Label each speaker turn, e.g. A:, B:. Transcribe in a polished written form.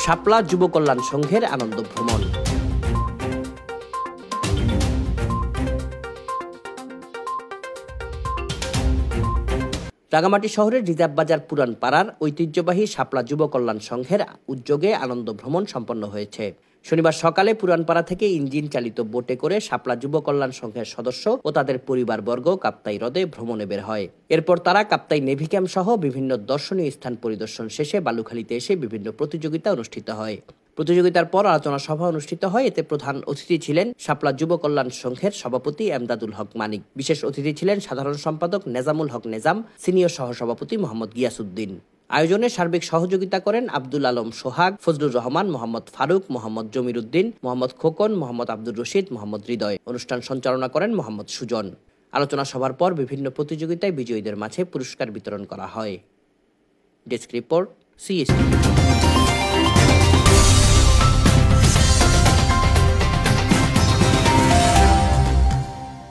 A: শাপলা যুব কল্যাণ সংঘের আনন্দ ভ্রমণ। রাঙামাটি শহরের রিজার্ভ বাজার পুরান পাড়ার ঐতিহ্যবাহী শাপলা যুব কল্যাণ সংঘের উদ্যোগে আনন্দ ভ্রমণ সম্পন্ন হয়েছে। শনিবার সকালে পুরানপাড়া থেকে ইঞ্জিন চালিত বোটে করে শাপলা যুব কল্যাণ সংঘের সদস্য ও তাদের পরিবারবর্গ কাপ্তাই হ্রদে ভ্রমণে বের হয়। এরপর তারা কাপ্তাই নেভি ক্যাম্প সহ বিভিন্ন দর্শনীয় স্থান পরিদর্শন শেষে বালুখালীতে এসে বিভিন্ন প্রতিযোগিতা অনুষ্ঠিত হয়। প্রতিযোগিতার পর আলোচনা সভা অনুষ্ঠিত হয়। এতে প্রধান অতিথি ছিলেন শাপলা যুব কল্যাণ সংঘের সভাপতি এমদাদুল হক মানিক। বিশেষ অতিথি ছিলেন সাধারণ সম্পাদক নেজামুল হক নেজাম, সিনিয়র সহসভাপতি মোহাম্মদ গিয়াসউদ্দিন। আয়োজনে সার্বিক সহযোগিতা করেন আব্দুল আলম সোহাগ, ফজলুর রহমান, মোহাম্মদ ফারুক, মোহাম্মদ জমির উদ্দিন, মোহাম্মদ খোকন, মোহাম্মদ আব্দুর রশিদ, মোহাম্মদ হৃদয়। অনুষ্ঠান সঞ্চালনা করেন মোহাম্মদ সুজন। আলোচনা সভার পর বিভিন্ন প্রতিযোগিতায় বিজয়ীদের মাঝে পুরস্কার বিতরণ করা হয়। Desk report, CSTV।